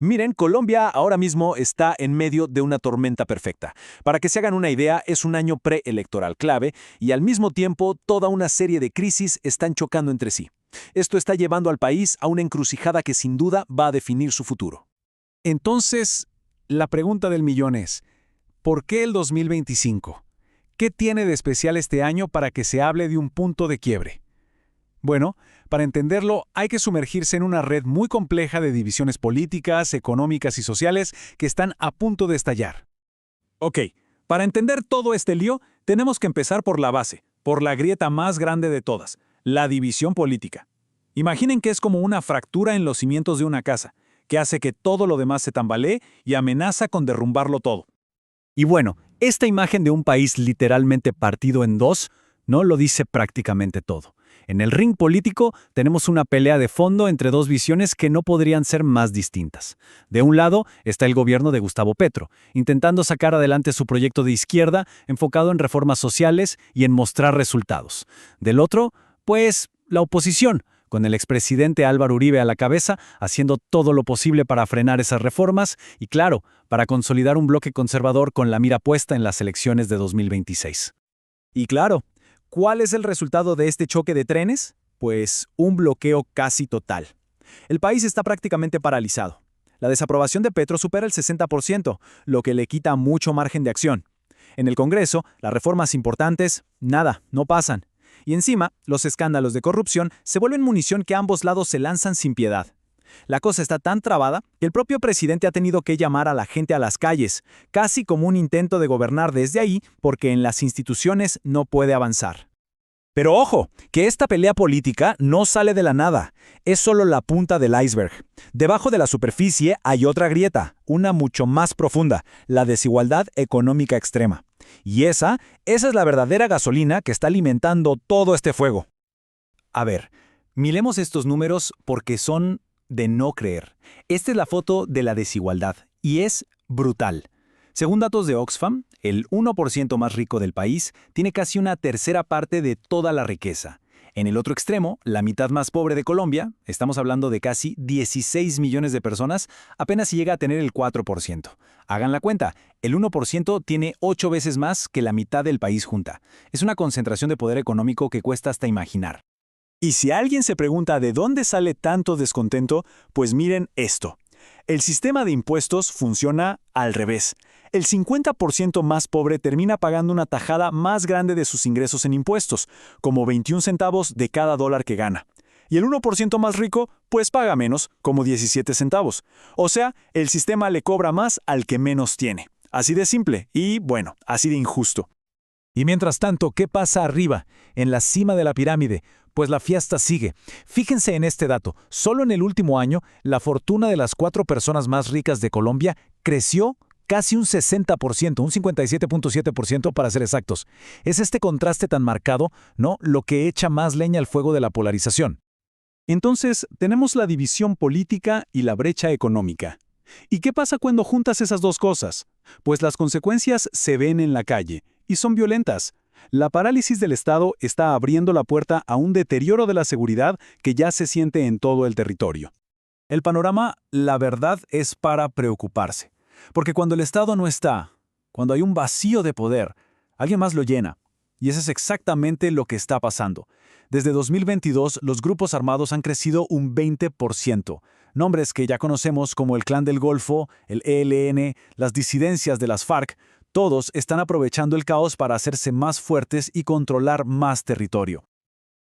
Miren, Colombia ahora mismo está en medio de una tormenta perfecta. Para que se hagan una idea, es un año preelectoral clave y al mismo tiempo toda una serie de crisis están chocando entre sí. Esto está llevando al país a una encrucijada que sin duda va a definir su futuro. Entonces, la pregunta del millón es, ¿por qué el 2025? ¿Qué tiene de especial este año para que se hable de un punto de quiebre? Bueno, para entenderlo hay que sumergirse en una red muy compleja de divisiones políticas, económicas y sociales que están a punto de estallar. Ok, para entender todo este lío, tenemos que empezar por la base, por la grieta más grande de todas, la división política. Imaginen que es como una fractura en los cimientos de una casa, que hace que todo lo demás se tambalee y amenaza con derrumbarlo todo. Y bueno, esta imagen de un país literalmente partido en dos no lo dice prácticamente todo. En el ring político tenemos una pelea de fondo entre dos visiones que no podrían ser más distintas. De un lado está el gobierno de Gustavo Petro, intentando sacar adelante su proyecto de izquierda enfocado en reformas sociales y en mostrar resultados. Del otro, pues, la oposición, con el expresidente Álvaro Uribe a la cabeza, haciendo todo lo posible para frenar esas reformas y, claro, para consolidar un bloque conservador con la mira puesta en las elecciones de 2026. Y claro, ¿cuál es el resultado de este choque de trenes? Pues un bloqueo casi total. El país está prácticamente paralizado. La desaprobación de Petro supera el 60%, lo que le quita mucho margen de acción. En el Congreso, las reformas importantes, nada, no pasan. Y encima, los escándalos de corrupción se vuelven munición que ambos lados se lanzan sin piedad. La cosa está tan trabada que el propio presidente ha tenido que llamar a la gente a las calles, casi como un intento de gobernar desde ahí, porque en las instituciones no puede avanzar. Pero ojo, que esta pelea política no sale de la nada, es solo la punta del iceberg. Debajo de la superficie hay otra grieta, una mucho más profunda, la desigualdad económica extrema. Y esa es la verdadera gasolina que está alimentando todo este fuego. A ver, miremos estos números porque son de no creer. Esta es la foto de la desigualdad y es brutal. Según datos de Oxfam, el 1% más rico del país tiene casi una tercera parte de toda la riqueza. En el otro extremo, la mitad más pobre de Colombia, estamos hablando de casi 16 millones de personas, apenas si llega a tener el 4%. Hagan la cuenta, el 1% tiene 8 veces más que la mitad del país junta. Es una concentración de poder económico que cuesta hasta imaginar. Y si alguien se pregunta de dónde sale tanto descontento, pues miren esto. El sistema de impuestos funciona al revés. El 50% más pobre termina pagando una tajada más grande de sus ingresos en impuestos, como 21 centavos de cada dólar que gana. Y el 1% más rico, pues paga menos, como 17 centavos. O sea, el sistema le cobra más al que menos tiene. Así de simple y, bueno, así de injusto. Y mientras tanto, ¿qué pasa arriba, en la cima de la pirámide? Pues la fiesta sigue. Fíjense en este dato. Solo en el último año, la fortuna de las 4 personas más ricas de Colombia creció casi un 60%, un 57.7% para ser exactos. Es este contraste tan marcado, ¿no?, lo que echa más leña al fuego de la polarización. Entonces, tenemos la división política y la brecha económica. ¿Y qué pasa cuando juntas esas dos cosas? Pues las consecuencias se ven en la calle, y son violentas. La parálisis del Estado está abriendo la puerta a un deterioro de la seguridad que ya se siente en todo el territorio. El panorama, la verdad, es para preocuparse. Porque cuando el Estado no está, cuando hay un vacío de poder, alguien más lo llena. Y eso es exactamente lo que está pasando. Desde 2022, los grupos armados han crecido un 20%. Nombres que ya conocemos como el Clan del Golfo, el ELN, las disidencias de las FARC, todos están aprovechando el caos para hacerse más fuertes y controlar más territorio.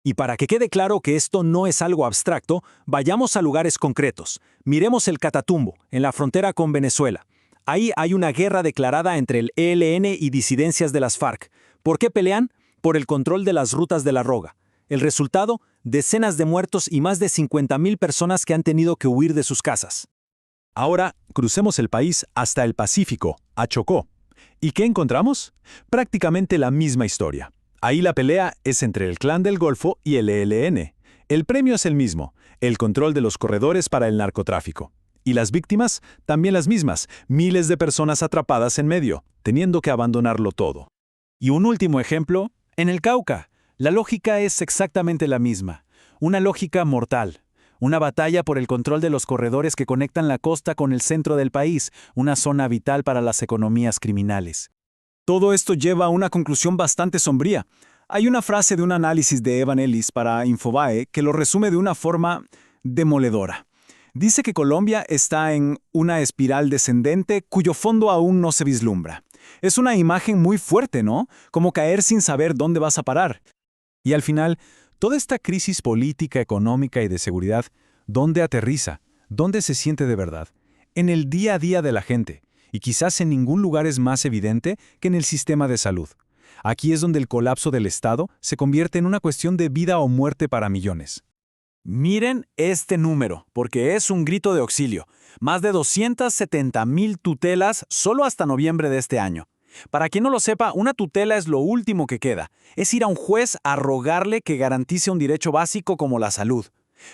Y para que quede claro que esto no es algo abstracto, vayamos a lugares concretos. Miremos el Catatumbo, en la frontera con Venezuela. Ahí hay una guerra declarada entre el ELN y disidencias de las FARC. ¿Por qué pelean? Por el control de las rutas de la droga. El resultado, decenas de muertos y más de 50,000 personas que han tenido que huir de sus casas. Ahora, crucemos el país hasta el Pacífico, a Chocó. ¿Y qué encontramos? Prácticamente la misma historia. Ahí la pelea es entre el Clan del Golfo y el ELN. El premio es el mismo, el control de los corredores para el narcotráfico. Y las víctimas, también las mismas, miles de personas atrapadas en medio, teniendo que abandonarlo todo. Y un último ejemplo, en el Cauca. La lógica es exactamente la misma. Una guerra declarada entre el ELN y disidencias de las FARC. ¿Por qué pelean? Por el control de las rutas de la droga. El resultado, decenas de muertos y más de 50,000 personas que han tenido que huir de sus casas. Ahora, crucemos el país hasta el Pacífico, a Chocó. ¿Y qué encontramos? Prácticamente la misma historia. Ahí la pelea es entre el Clan del Golfo y el ELN. El premio es el mismo, el control de los corredores para el narcotráfico. Y las víctimas, también las mismas, miles de personas atrapadas en medio, teniendo que abandonarlo todo. Y un último ejemplo, en el Cauca. La lógica es exactamente la misma. Una batalla por el control de los corredores que conectan la costa con el centro del país, una zona vital para las economías criminales. Todo esto lleva a una conclusión bastante sombría. Hay una frase de un análisis de Evan Ellis para Infobae que lo resume de una forma demoledora. Dice que Colombia está en una espiral descendente cuyo fondo aún no se vislumbra. Es una imagen muy fuerte, ¿no? Como caer sin saber dónde vas a parar. Y al final, toda esta crisis política, económica y de seguridad, ¿dónde aterriza? ¿Dónde se siente de verdad? En el día a día de la gente. Y quizás en ningún lugar es más evidente que en el sistema de salud. Aquí es donde el colapso del Estado se convierte en una cuestión de vida o muerte para millones. Miren este número, porque es un grito de auxilio. Más de 270,000 tutelas solo hasta noviembre de este año. Para quien no lo sepa, una tutela es lo último que queda. Es ir a un juez a rogarle que garantice un derecho básico como la salud.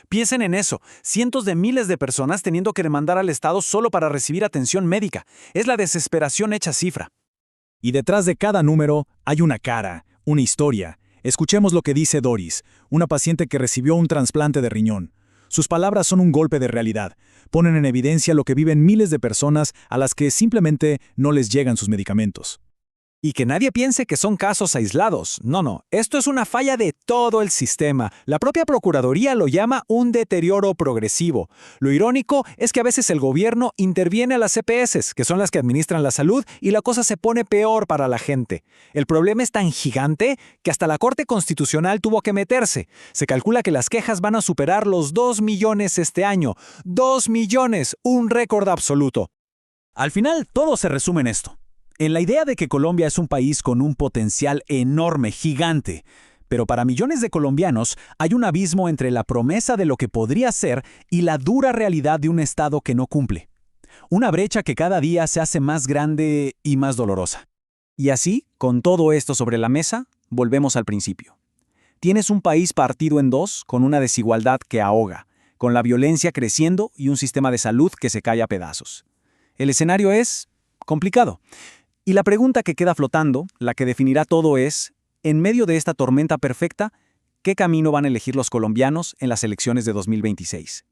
Piensen en eso, cientos de miles de personas teniendo que demandar al Estado solo para recibir atención médica. Es la desesperación hecha cifra. Y detrás de cada número hay una cara, una historia. Escuchemos lo que dice Doris, una paciente que recibió un trasplante de riñón. Sus palabras son un golpe de realidad. Ponen en evidencia lo que viven miles de personas a las que simplemente no les llegan sus medicamentos. Y que nadie piense que son casos aislados. No, esto es una falla de todo el sistema. La propia Procuraduría lo llama un deterioro progresivo. Lo irónico es que a veces el gobierno interviene a las EPS, que son las que administran la salud, y la cosa se pone peor para la gente. El problema es tan gigante que hasta la Corte Constitucional tuvo que meterse. Se calcula que las quejas van a superar los 2 millones este año. 2 millones, un récord absoluto. Al final, todo se resume en esto. En la idea de que Colombia es un país con un potencial enorme, gigante, pero para millones de colombianos hay un abismo entre la promesa de lo que podría ser y la dura realidad de un Estado que no cumple. Una brecha que cada día se hace más grande y más dolorosa. Y así, con todo esto sobre la mesa, volvemos al principio. Tienes un país partido en dos, con una desigualdad que ahoga, con la violencia creciendo y un sistema de salud que se cae a pedazos. El escenario es complicado. Y la pregunta que queda flotando, la que definirá todo es, en medio de esta tormenta perfecta, ¿qué camino van a elegir los colombianos en las elecciones de 2026?